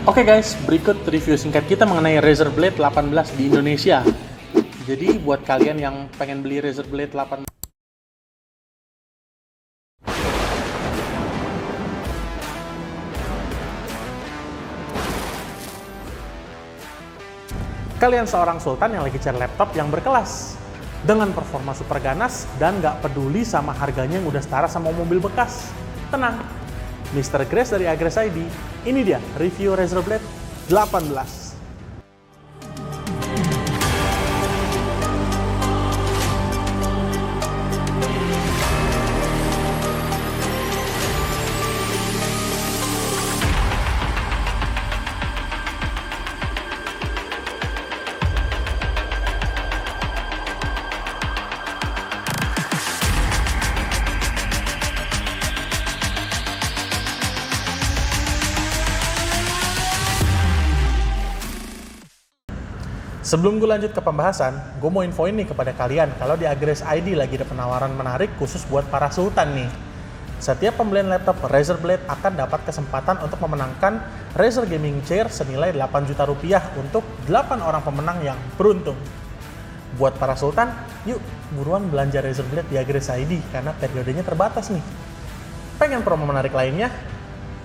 Oke guys, berikut review singkat kita mengenai Razer Blade 18 di Indonesia. Jadi buat kalian yang pengen beli Razer Blade 18, kalian seorang sultan yang lagi cari laptop yang berkelas dengan performa super ganas dan nggak peduli sama harganya yang udah setara sama mobil bekas. Tenang, Mr. Grace dari Agres ID, ini dia review Razer Blade 18. Sebelum gue lanjut ke pembahasan, gue mau infoin nih kepada kalian kalau di Agres ID lagi ada penawaran menarik khusus buat para sultan nih. Setiap pembelian laptop Razer Blade akan dapat kesempatan untuk memenangkan Razer Gaming Chair senilai 8 juta rupiah untuk 8 orang pemenang yang beruntung. Buat para sultan, yuk buruan belanja Razer Blade di Agres ID karena periodenya terbatas nih. Pengen promo menarik lainnya?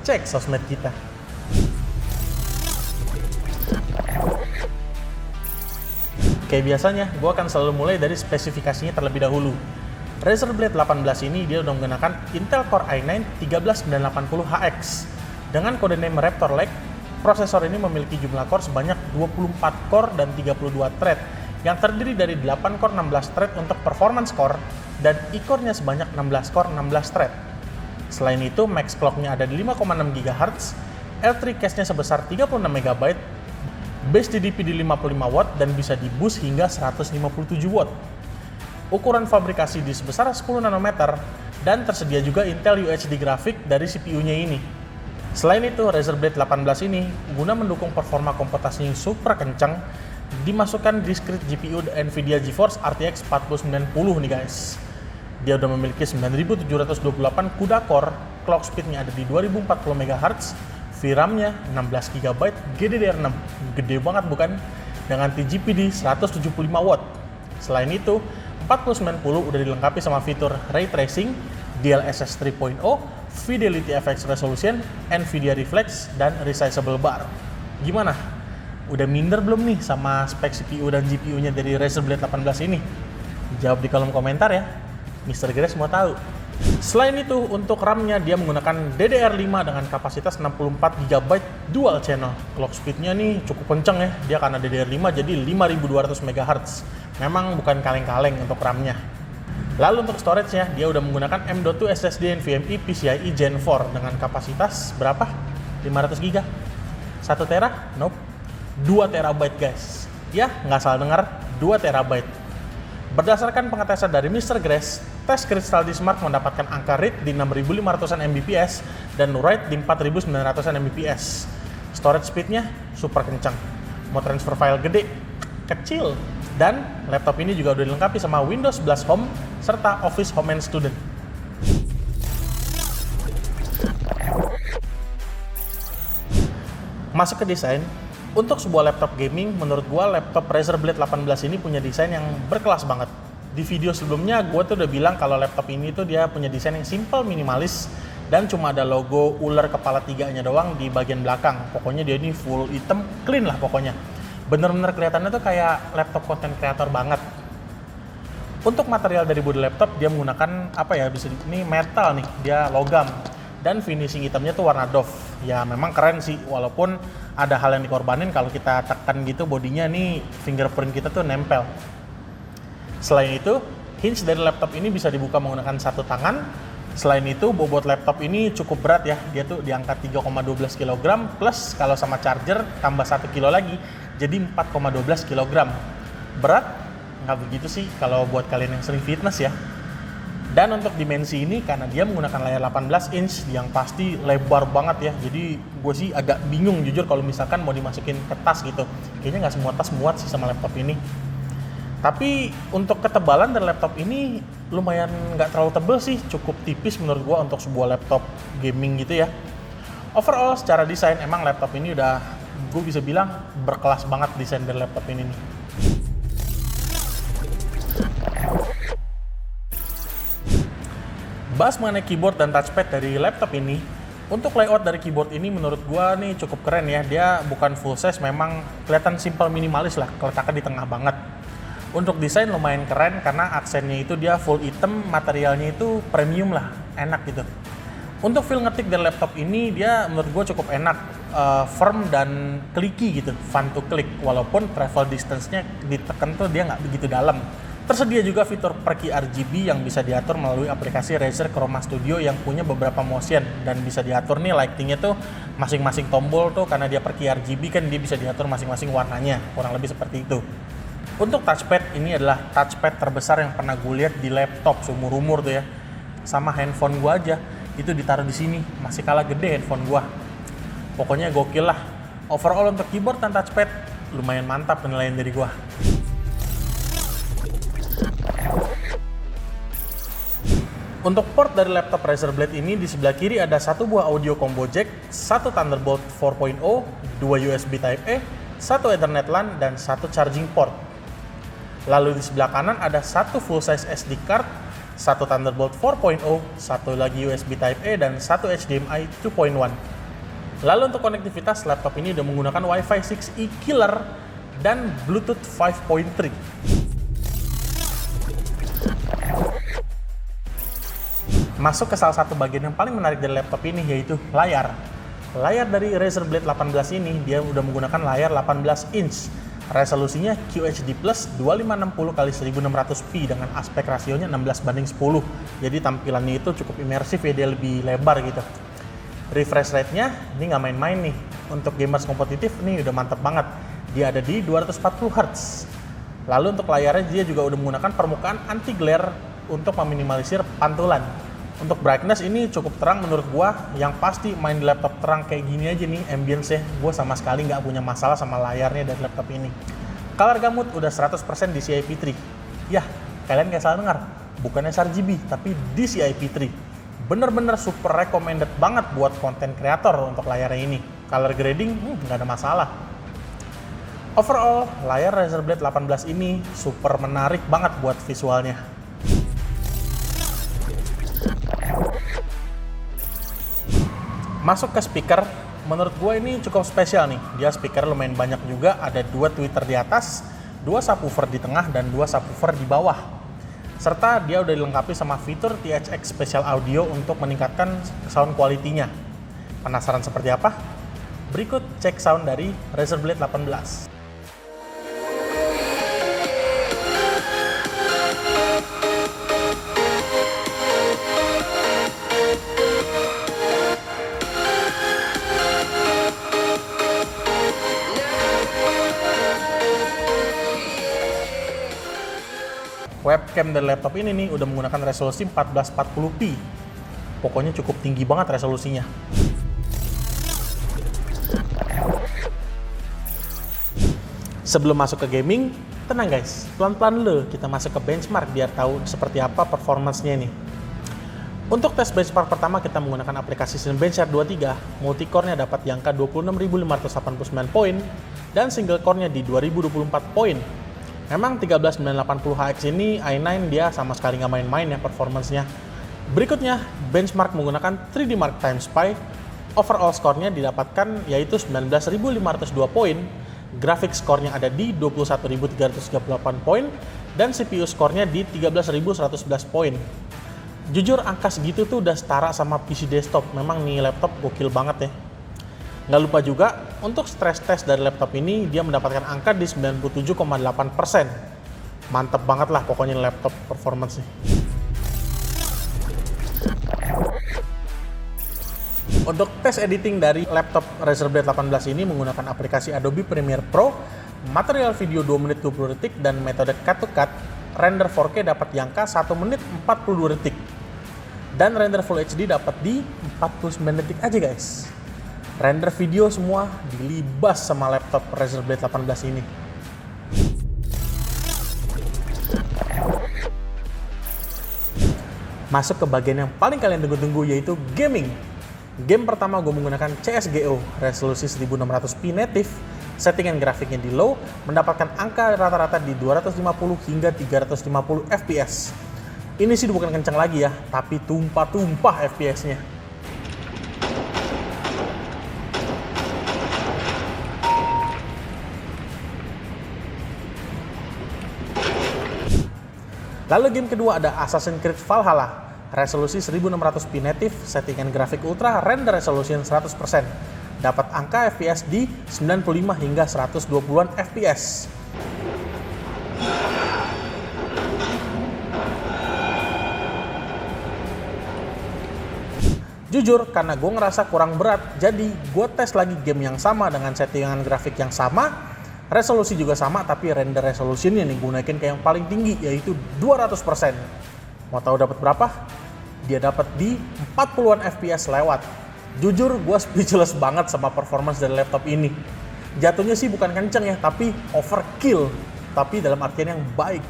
Cek sosmed kita. Kayak biasanya, gue akan selalu mulai dari spesifikasinya terlebih dahulu. Razer Blade 18 ini dia udah menggunakan Intel Core i9 13980HX. Dengan kode name Raptor Lake, prosesor ini memiliki jumlah core sebanyak 24 core dan 32 thread, yang terdiri dari 8 core 16 thread untuk performance core, dan i-core-nya sebanyak 16 core 16 thread. Selain itu, max clock-nya ada di 5,6 GHz, L3 cache-nya sebesar 36 MB, base TDP di 55 watt dan bisa di boost hingga 157 watt. Ukuran fabrikasi di sebesar 10 nanometer dan tersedia juga Intel UHD grafik dari CPU-nya ini. Selain itu, Razer Blade 18 ini guna mendukung performa komputasi yang super kencang, dimasukkan discrete GPU Nvidia GeForce RTX 4090 nih guys. Dia udah memiliki 9728 CUDA core, clock speed-nya ada di 2040 MHz, VRAM-nya 16 GB GDDR6, gede banget bukan? Dengan TGP di 175 watt. Selain itu, 4090 udah dilengkapi sama fitur Ray Tracing, DLSS 3.0, Fidelity FX Resolution, Nvidia Reflex, dan Resizable Bar. Gimana? Udah minder belum nih sama spek CPU dan GPU-nya dari Razer Blade 18 ini? Jawab di kolom komentar ya, Mr. Grace mau tahu. Selain itu, untuk RAM-nya dia menggunakan DDR5 dengan kapasitas 64 GB dual channel. Clock speed-nya nih cukup kenceng ya, dia karena DDR5 jadi 5200 MHz. Memang bukan kaleng-kaleng untuk RAM-nya. Lalu untuk storage-nya, dia udah menggunakan M.2 SSD NVMe PCIe Gen 4 dengan kapasitas berapa? 500 GB? 1 tera? Nope. 2 terabyte guys. Ya, nggak salah dengar, 2 terabyte. Berdasarkan pengetesan dari Mr. Grace, tes Crystal Smart mendapatkan angka read di 6500-an Mbps dan write di 4900-an Mbps. Storage speed-nya super kencang. Mau transfer file gede, kecil. Dan laptop ini juga udah dilengkapi sama Windows 11 Home serta Office Home and Student. Masuk ke desain. Untuk sebuah laptop gaming, menurut gua laptop Razer Blade 18 ini punya desain yang berkelas banget. Di video sebelumnya, gua tuh udah bilang kalau laptop ini tuh dia punya desain yang simple, minimalis, dan cuma ada logo ular kepala tiganya doang di bagian belakang. Pokoknya dia ini full hitam, clean lah pokoknya. Bener-bener kelihatannya tuh kayak laptop content creator banget. Untuk material dari bodi laptop, dia menggunakan ini metal nih, dia logam. Dan finishing hitamnya tuh warna doff. Ya memang keren sih, walaupun ada hal yang dikorbanin kalau kita tekan gitu bodinya nih, fingerprint kita tuh nempel. Selain itu, hinge dari laptop ini bisa dibuka menggunakan satu tangan. Selain itu, bobot laptop ini cukup berat ya, dia tuh di angka 3,12 kg plus kalau sama charger tambah 1 kg lagi, jadi 4,12 kg. Berat? Nggak begitu sih kalau buat kalian yang sering fitness ya. Dan untuk dimensi ini, karena dia menggunakan layar 18 inch yang pasti lebar banget ya, jadi gue sih agak bingung jujur kalau misalkan mau dimasukin ke tas gitu. Kayaknya nggak semua tas muat sih sama laptop ini. Tapi untuk ketebalan dari laptop ini lumayan nggak terlalu tebal sih, cukup tipis menurut gue untuk sebuah laptop gaming gitu ya. Overall secara desain emang laptop ini udah gue bisa bilang berkelas banget desain dari laptop ini nih. Bahas mengenai keyboard dan touchpad dari laptop ini, untuk layout dari keyboard ini menurut gua nih cukup keren ya. Dia bukan full size, memang kelihatan simple minimalis lah, letaknya di tengah banget. Untuk desain lumayan keren karena aksennya itu dia full hitam, materialnya itu premium lah, enak gitu. Untuk feel ngetik dari laptop ini dia menurut gua cukup enak, firm dan clicky gitu, fun to click. Walaupun travel distance-nya ditekan tuh dia nggak begitu dalam. Tersedia juga fitur perki RGB yang bisa diatur melalui aplikasi Razer Chroma Studio yang punya beberapa motion dan bisa diatur nih lightingnya tuh masing-masing tombol tuh karena dia perki RGB kan dia bisa diatur masing-masing warnanya, kurang lebih seperti itu. Untuk touchpad ini adalah touchpad terbesar yang pernah gue lihat di laptop seumur-umur tuh ya. Sama handphone gue aja itu ditaruh di sini, masih kalah gede handphone gue. Pokoknya gokil lah. Overall untuk keyboard dan touchpad lumayan mantap penilaian dari gue. Untuk port dari laptop Razer Blade ini di sebelah kiri ada satu buah audio combo jack, satu Thunderbolt 4.0, dua USB Type-A, satu Ethernet LAN, dan satu charging port. Lalu di sebelah kanan ada satu full size SD card, satu Thunderbolt 4.0, satu lagi USB Type-A, dan satu HDMI 2.1. Lalu untuk konektivitas, laptop ini udah menggunakan Wi-Fi 6E killer dan Bluetooth 5.3. Masuk ke salah satu bagian yang paling menarik dari laptop ini, yaitu layar. Layar dari Razer Blade 18 ini dia udah menggunakan layar 18 inch. Resolusinya QHD+ 2560x1600p dengan aspek rasionya 16:10. Jadi tampilannya itu cukup imersif ya, dia lebih lebar gitu. Refresh rate-nya ini nggak main-main nih. Untuk gamers kompetitif ini udah mantep banget. Dia ada di 240 Hz. Lalu untuk layarnya dia juga udah menggunakan permukaan anti glare untuk meminimalisir pantulan. Untuk brightness ini cukup terang menurut gua, yang pasti main di laptop terang kayak gini aja nih ambience-nya, gua sama sekali nggak punya masalah sama layarnya dari laptop ini. Color gamut udah 100% DCI-P3. Yah, kalian nggak salah dengar, bukan sRGB tapi DCI-P3. Bener-bener super recommended banget buat konten kreator untuk layarnya ini. Color grading nggak ada masalah. Overall, layar Razer Blade 18 ini super menarik banget buat visualnya. Masuk ke speaker, menurut gue ini cukup spesial nih. Dia speaker lumayan banyak juga, ada 2 tweeter di atas, 2 subwoofer di tengah, dan 2 subwoofer di bawah. Serta dia udah dilengkapi sama fitur THX Special Audio untuk meningkatkan sound quality-nya. Penasaran seperti apa? Berikut cek sound dari Razer Blade 18. Webcam dari laptop ini nih udah menggunakan resolusi 1440p. Pokoknya cukup tinggi banget resolusinya. Sebelum masuk ke gaming, tenang guys, pelan-pelan dulu kita masuk ke benchmark biar tahu seperti apa performance-nya nih. Untuk tes benchmark pertama kita menggunakan aplikasi Cinebench R23, multicore-nya dapat di angka 26.589 poin dan single core-nya di 2024 poin. Memang 13980HX ini i9 dia sama sekali nggak main-main ya performance-nya. Berikutnya, benchmark menggunakan 3D Mark Time Spy. Overall score-nya didapatkan yaitu 19.502 poin, graphics score-nya ada di 21.338 poin, dan CPU score-nya di 13.111 poin. Jujur angka segitu tuh udah setara sama PC desktop, memang nih laptop gokil banget ya. Nggak lupa juga, untuk stress test dari laptop ini, dia mendapatkan angka di 97,8%. Mantep banget lah pokoknya laptop performance-nya. Untuk tes editing dari laptop Razer Blade 18 ini menggunakan aplikasi Adobe Premiere Pro, material video 2 menit 20 detik, dan metode cut to cut, render 4K dapat di angka 1 menit 42 detik. Dan render Full HD dapat di 49 detik aja guys. Render video semua dilibas sama laptop Razer Blade 18 ini. Masuk ke bagian yang paling kalian tunggu-tunggu, yaitu gaming. Game pertama gue menggunakan CSGO, resolusi 1600p native, settingan grafiknya di low, mendapatkan angka rata-rata di 250 hingga 350 fps. Ini sih bukan kencang lagi ya, tapi tumpah-tumpah fps-nya. Lalu game kedua ada Assassin's Creed Valhalla, resolusi 1600p native, settingan grafik ultra, render resolution 100%. Dapat angka FPS di 95 hingga 120-an FPS. Jujur, karena gue ngerasa kurang berat, jadi gue tes lagi game yang sama dengan settingan grafik yang sama, resolusi juga sama, tapi render resolutionnya nih gue naikin ke yang paling tinggi, yaitu 200%. Mau tahu dapat berapa? Dia dapat di 40-an FPS lewat. Jujur, gue speechless banget sama performance dari laptop ini. Jatuhnya sih bukan kenceng ya, tapi overkill. Tapi dalam artian yang baik.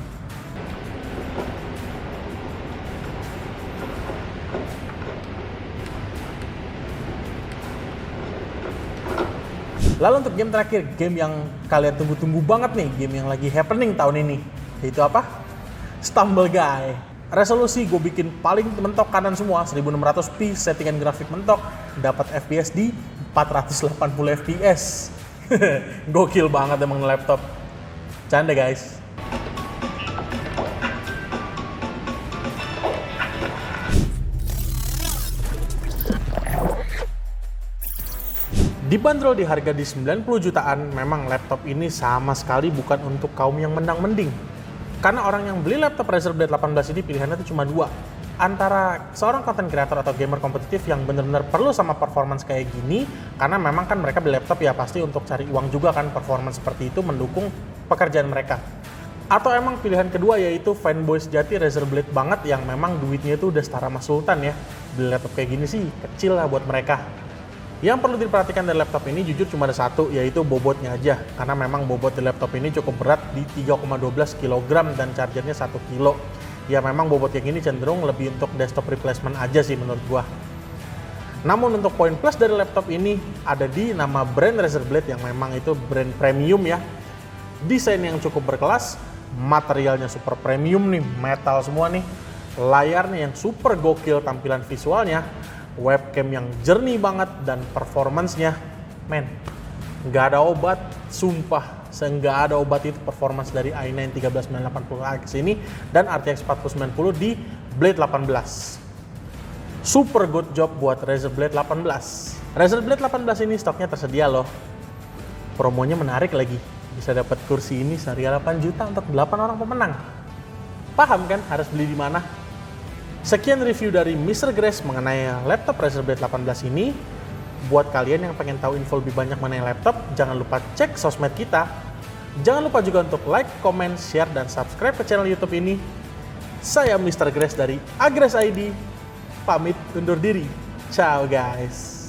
Lalu untuk game terakhir, game yang kalian tunggu-tunggu banget nih, game yang lagi happening tahun ini. Yaitu apa? Stumble Guy. Resolusi gue bikin paling mentok kanan semua, 1600p, settingan grafik mentok, dapat FPS di 480 fps. Gokil banget emang laptop. Canda guys. Dibanderol di harga di 90 jutaan, memang laptop ini sama sekali bukan untuk kaum yang mendang-mending. Karena orang yang beli laptop Razer Blade 18 ini pilihannya itu cuma dua. Antara seorang content creator atau gamer kompetitif yang benar-benar perlu sama performance kayak gini, karena memang kan mereka beli laptop ya pasti untuk cari uang juga kan, performance seperti itu mendukung pekerjaan mereka. Atau emang pilihan kedua yaitu fanboy sejati Razer Blade banget yang memang duitnya itu udah setara sama Sultan ya. Beli laptop kayak gini sih kecil lah buat mereka. Yang perlu diperhatikan dari laptop ini jujur cuma ada satu, yaitu bobotnya aja. Karena memang bobot di laptop ini cukup berat di 3,12 kg dan chargernya 1 kg. Ya memang bobot yang ini cenderung lebih untuk desktop replacement aja sih menurut gua. Namun untuk poin plus dari laptop ini ada di nama brand Razer Blade yang memang itu brand premium ya. Desain yang cukup berkelas, materialnya super premium nih, metal semua nih. Layarnya yang super gokil tampilan visualnya. Webcam yang jernih banget dan performance-nya, men, nggak ada obat, sumpah, nggak ada obat itu performance dari i9 13980X ini dan RTX 4090 di Blade 18. Super good job buat Razer Blade 18. Razer Blade 18 ini stoknya tersedia loh. Promonya menarik lagi, bisa dapat kursi ini seharga 8 juta untuk 8 orang pemenang. Paham kan harus beli di mana? Sekian review dari Mr. Grace mengenai laptop Razer Blade 18 ini. Buat kalian yang pengen tahu info lebih banyak mengenai laptop, jangan lupa cek sosmed kita. Jangan lupa juga untuk like, comment, share, dan subscribe ke channel YouTube ini. Saya Mr. Grace dari Agres ID, pamit undur diri. Ciao guys.